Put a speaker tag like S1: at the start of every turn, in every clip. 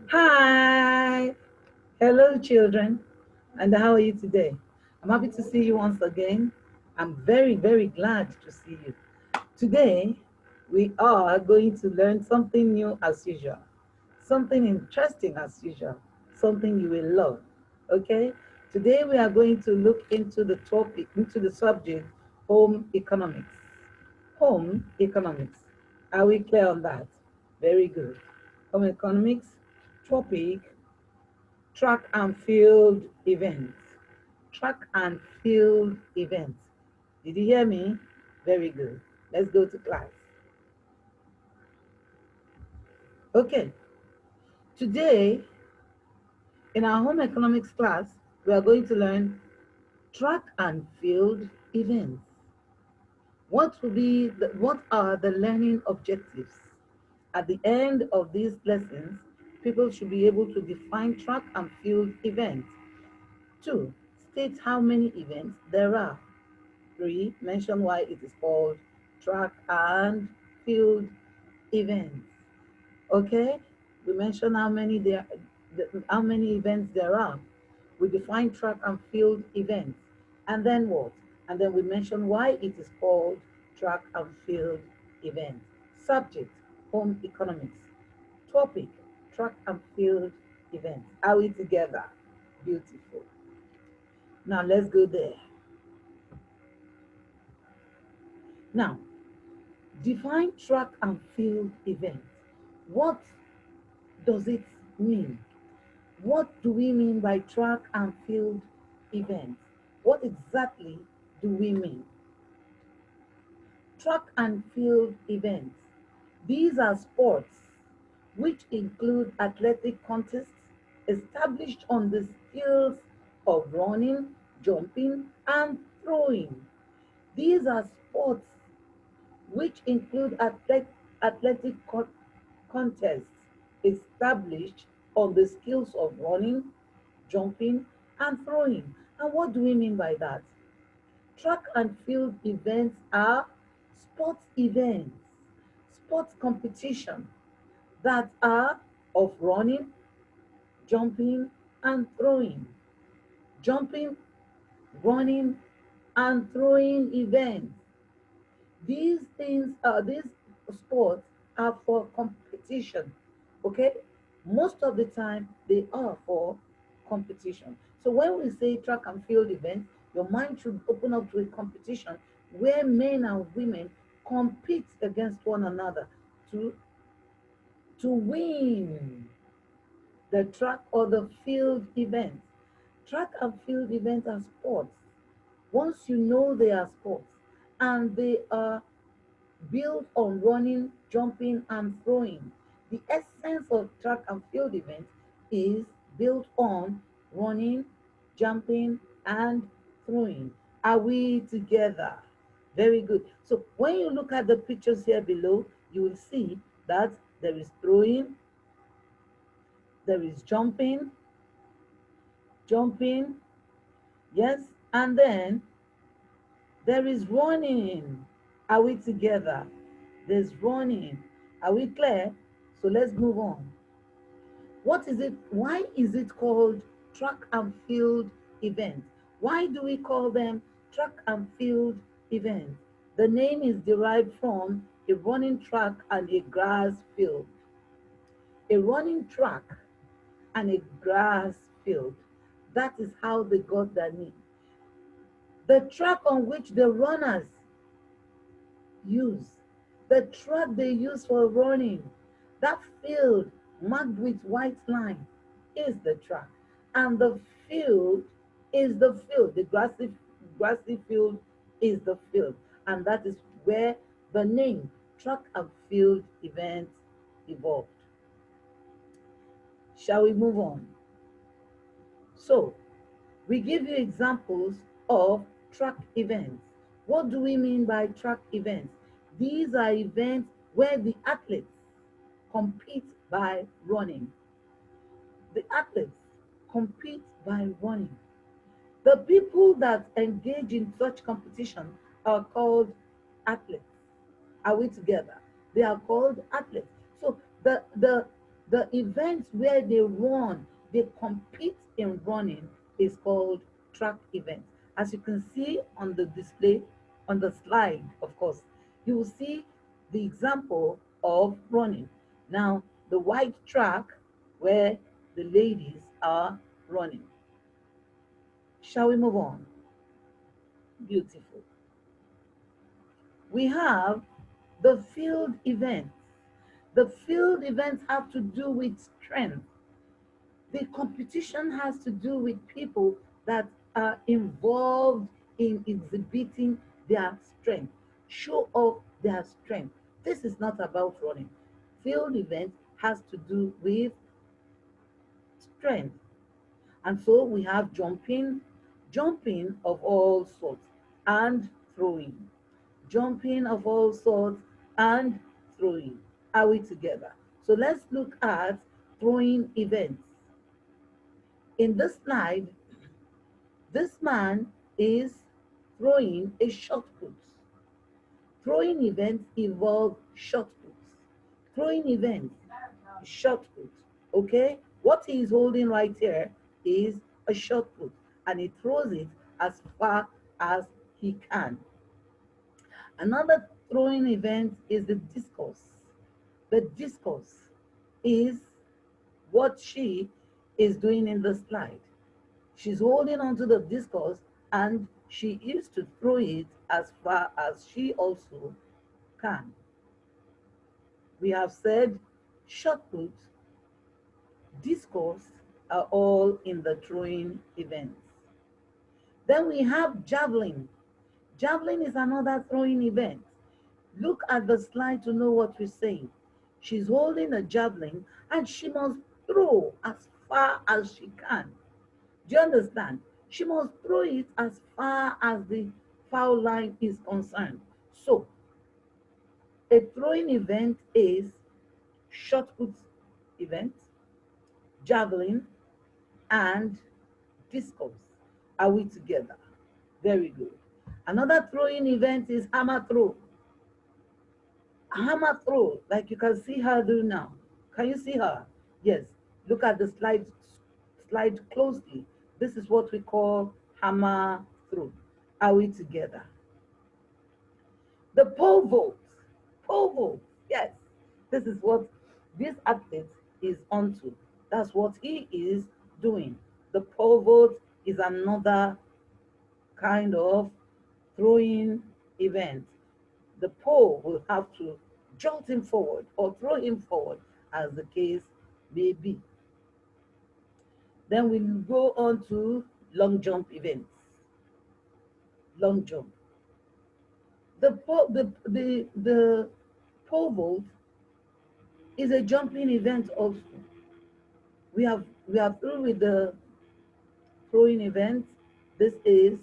S1: Hi, hello children, and how are you today? I'm happy to see you once again. I'm very glad to see you. Today, we are going to learn something new as usual, something interesting as usual, something you will love. Okay? Today, we are going to look into the topic, into the subject, home economics. Home economics. Are we clear on that? Very good. Home economics topic, track and field events. Track and field events. Did you hear me? Very good. Let's go to class. Okay, today in our home economics class, we are going to learn track and field events. What are the learning objectives? At the end of these lessons, people should be able to define track and field events. 2. State how many events there are. 3. Mention why it is called track and field events. Okay? We mention how many events there are. We define track and field events. And then what? And then we mention why it is called track and field events. Subject, home economics. Topic, track and field events. Are we together? Beautiful. Now let's go there. Now, define track and field event. What does it mean? What do we mean by track and field events? What exactly do we mean? Track and field events. These are sports which include athletic contests established on the skills of running, jumping, and throwing. These are sports which include athletic contests established on the skills of running, jumping, and throwing. And what do we mean by that? Track and field events are sports events, sports competition that are of running, jumping, and throwing. Jumping, running, and throwing events. These sports are for competition, okay? Most of the time, they are for competition. So when we say track and field events, your mind should open up to a competition where men and women compete against one another to, to win the track or the field events. Track and field events are sports. Once you know they are sports and they are built on running, jumping, and throwing. The essence of track and field events is built on running, jumping, and throwing. Are we together? Very good. So when you look at the pictures here below, you will see that there is throwing, there is jumping, yes, and then there is running. Are we together? There's running. Are we clear? So let's move on. What is it? Why is it called track and field events? Why do we call them track and field events? The name is derived from a running track and a grass field. A running track and a grass field. That is how they got their name. The track on which the runners use, the track they use for running, that field marked with white line is the track. And the field is the field. The grassy field is the field. And that is where the name track and field event evolved. Shall we move on? So, we give you examples of track events. What do we mean by track events? These are events where the athletes compete by running. The athletes compete by running. The people that engage in such competition are called athletes. Are we together? They are called athletes. So the The events where they run, they compete in running is called track events. As you can see on the display, on the slide, of course, you will see the example of running. Now, the white track where the ladies are running. Shall we move on? Beautiful. We have the field events. The field events have to do with strength. The competition has to do with people that are involved in exhibiting their strength, show off their strength. This is not about running. Field event has to do with strength. And so we have jumping, jumping of all sorts, and throwing. Jumping of all sorts and throwing. Are we together? So let's look at throwing events. In this slide, this man is throwing a shot put. Throwing events involve shot puts. Throwing events, shot put. Okay? What he is holding right here is a shot put, and he throws it as far as he can. Another throwing event is the discus. The discus is what she is doing in the slide. She's holding onto the discus and she used to throw it as far as she also can. We have said shot put, discus are all in the throwing events. Then we have javelin. Javelin is another throwing event. Look at the slide to know what we're saying. She's holding a javelin and she must throw as far as she can. Do you understand? She must throw it as far as the foul line is concerned. So, a throwing event is shot put event, javelin, and discus. Are we together? Very good. Another throwing event is hammer throw. Hammer throw, like you can see her do now. Can you see her? Yes. Look at the slide closely. This is what we call hammer throw. Are we together? The pole vault. Pole vault. Yes. This is what this athlete is onto. That's what he is doing. The pole vault is another kind of throwing event. The pole will have to jolt him forward or throw him forward, as the case may be. Then we'll go on to long jump events. Long jump. The pole vault is a jumping event also. We are through with the throwing event. This is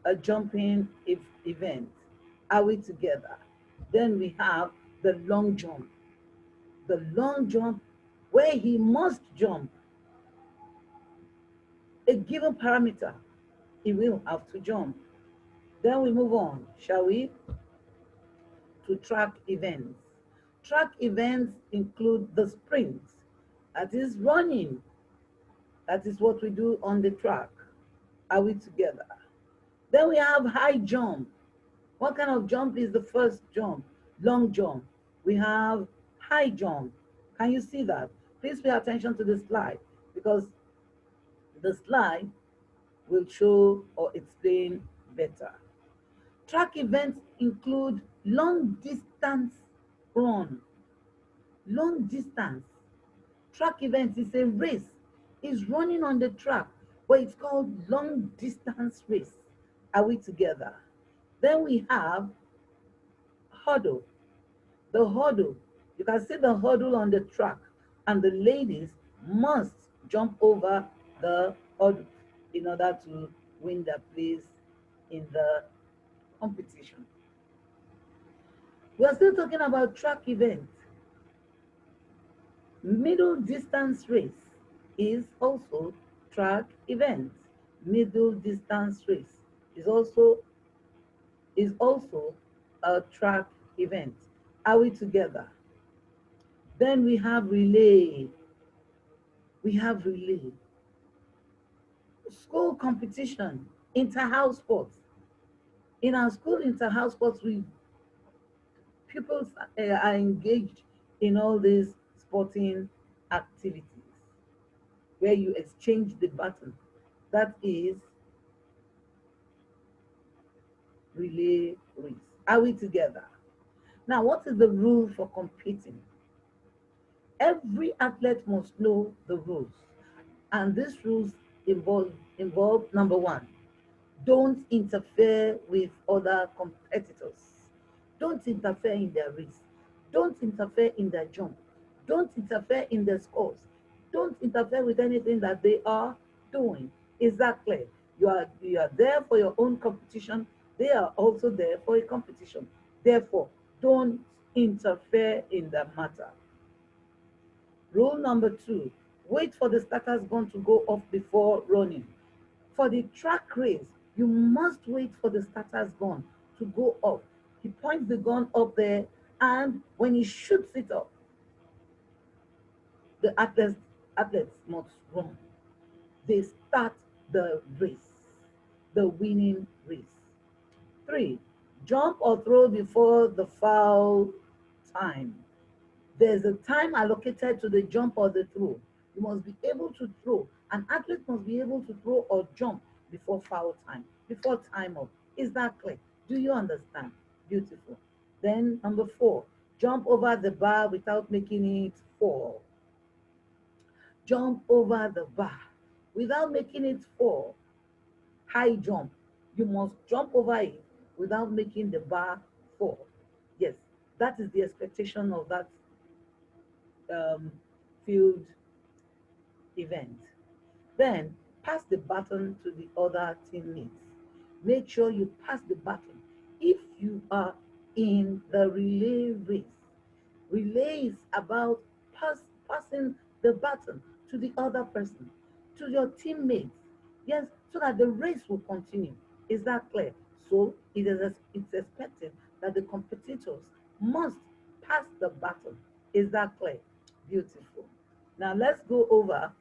S1: a jumping event. Are we together? Then we have the long jump. The long jump where he must jump a given parameter. He will have to jump. Then we move on, shall we, to track events. Track events include the sprints, that is running. That is what we do on the track. Are we together? Then we have high jump. What kind of jump is the first jump? Long jump. We have high jump. Can you see that? Please pay attention to the slide because the slide will show or explain better. Track events include long distance run. Long distance. Track events is a race. It's running on the track, but it's called long distance race. Are we together? Then we have hurdle. The hurdle, you can see the hurdle on the track, and the ladies must jump over the hurdle in order to win their place in the competition. We're still talking about track events. Middle distance race is also track event. Middle distance race is also a track event. Are we together? Then we have relay. We have relay. School competition, inter-house sports. In our school inter-house sports, we pupils are engaged in all these sporting activities where you exchange the baton. That is relay race. Are we together? Now, what is the rule for competing? Every athlete must know the rules, and these rules involve number one, don't interfere with other competitors. Don't interfere in their race. Don't interfere in their jump. Don't interfere in their scores. Don't interfere with anything that they are doing. Is that clear? You are there for your own competition. They are also there for a competition. Therefore, don't interfere in the matter. Rule number two, wait for the starter's gun to go off before running. For the track race, you must wait for the starter's gun to go off. He points the gun up there, and when he shoots it up, the athletes must run. They start the race, the winning race. Three, jump or throw before the foul time. There's a time allocated to the jump or the throw. You must be able to throw. An athlete must be able to throw or jump before foul time, before time up. Is that clear? Do you understand? Beautiful. Then number four, jump over the bar without making it fall. Jump over the bar without making it fall. High jump. You must jump over it without making the bar fall. Yes, that is the expectation of that um, field event. Then pass the baton to the other teammates. Make sure you pass the baton. If you are in the relay race, relay is about passing the baton to the other person, to your teammates. Yes, so that the race will continue. Is that clear? So it's expected that the competitors must pass the baton. Is that clear? Beautiful. Now let's go over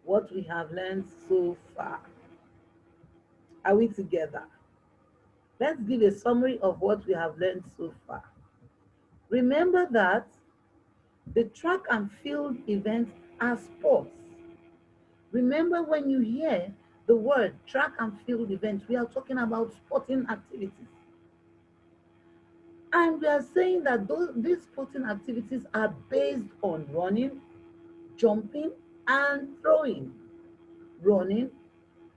S1: what we have learned so far. Are we together? Let's give a summary of what we have learned so far. Remember that the track and field events are sports. Remember, when you hear the word track and field events, we are talking about sporting activities. And we are saying that these sporting activities are based on running, jumping, and throwing. Running,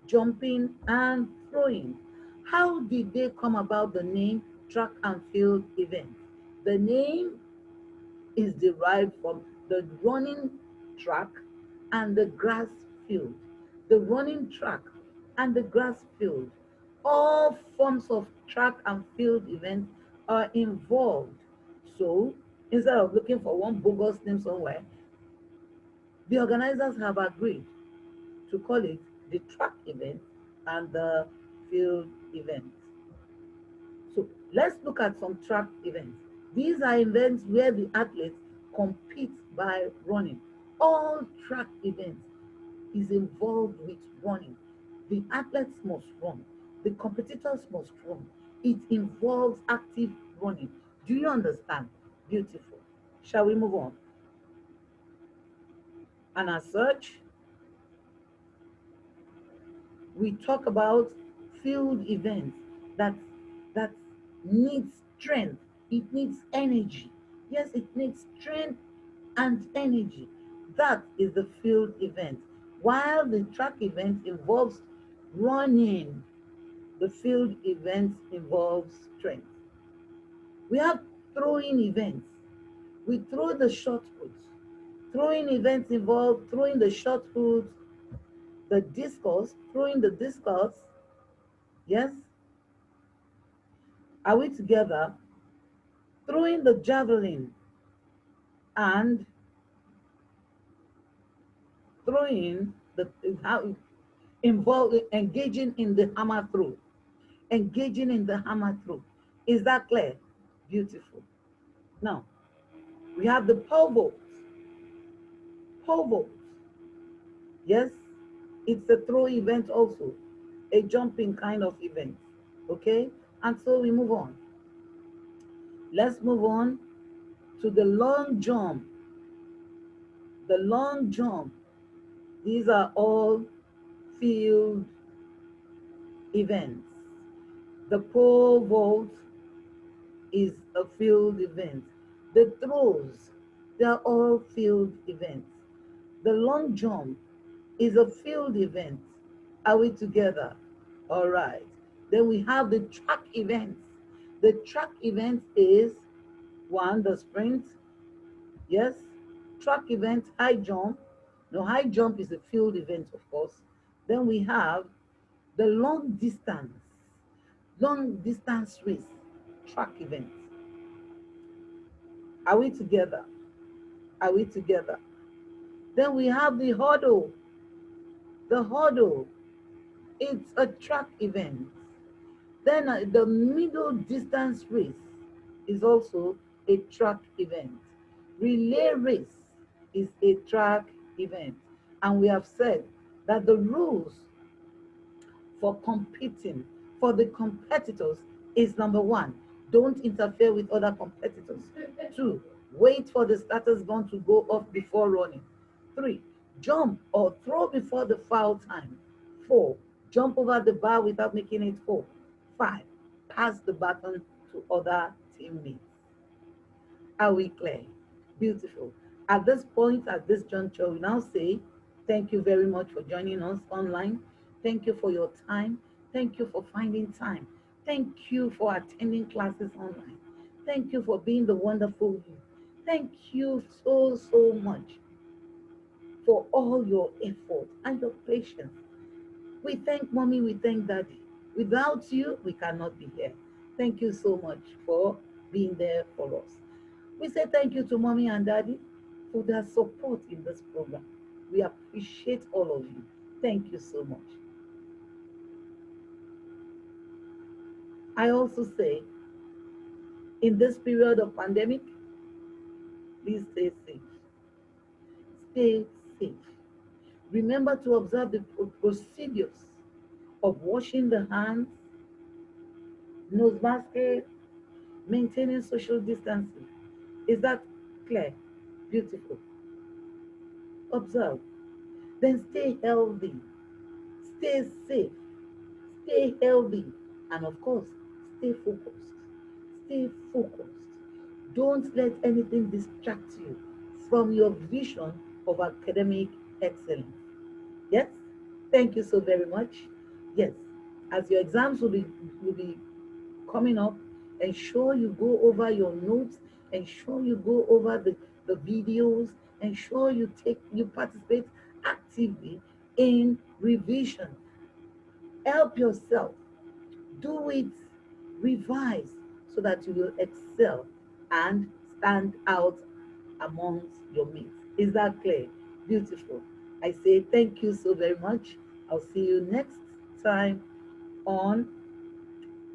S1: jumping, and throwing. How did they come about the name track and field event? The name is derived from the running track and the grass field. The running track and the grass field. All forms of track and field events are involved. So instead of looking for one bogus name somewhere, the organizers have agreed to call it the track event and the field event. So let's look at some track events. These are events where the athletes compete by running. All track events is involved with running. The athletes must run. The competitors must run. It involves active running. Do you understand? Beautiful. Shall we move on? And as such, we talk about field events that that needs strength, it needs energy. Yes, it needs strength and energy. That is the field event. While the track event involves running, the field event involves strength. We have throwing events. We throw the shot put. Throwing events involve throwing the shot put, the discus, throwing the discus. Yes, are we together? Throwing the javelin and throwing the how involved engaging in the hammer throw. Engaging in the hammer throw. Is that clear? Beautiful. Now, We have the pole vault. Pole vault, yes, it's a throw event also, a jumping kind of event. Okay, and so we move on. Let's move on to the long jump. The long jump, these are all field events. The pole vault is a field event. The throws, they are all field events. The long jump is a field event. Are we together? All right. Then we have the track events. The track event is one, the sprint. Yes. Track event, high jump. No, high jump is a field event, of course. Then we have the long distance race, track event. Are we together? Are we together? Then we have the hurdle. The hurdle, it's a track event. Then the middle distance race is also a track event. Relay race is a track event. And we have said that the rules for competing for the competitors is number one, don't interfere with other competitors. Two, wait for the starter's gun to go off before running. Three, jump or throw before the foul time. Four, jump over the bar without making it fall. Five, pass the baton to other teammates. Are we clear? Beautiful. At this point, at this juncture, we now say thank you very much for joining us online. Thank you for your time. Thank you for finding time. Thank you for attending classes online. Thank you for being the wonderful you. Thank you so, so much for all your effort and your patience. We thank mommy, we thank daddy. Without you, we cannot be here. Thank you so much for being there for us. We say thank you to mommy and daddy for their support in this program. We appreciate all of you. Thank you so much. I also say, in this period of pandemic, please stay safe. Stay safe. Remember to observe the procedures of washing the hands, nose basket, maintaining social distancing. Is that clear? Beautiful. Observe. Then stay healthy, stay safe, stay healthy, and of course, stay focused. Stay focused. Don't let anything distract you from your vision of academic excellence. Yes? Thank you so very much. Yes, as your exams will be coming up, ensure you go over your notes, ensure you go over the videos, ensure you participate actively in revision. Help yourself, do it, revise so that you will excel and stand out amongst your mates. Is that clear? Beautiful. I say thank you so very much. I'll see you next time on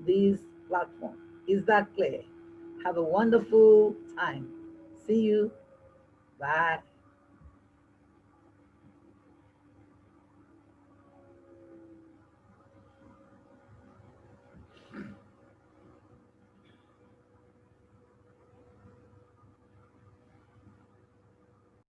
S1: this platform. Is that clear? Have a wonderful time. See you. Bye.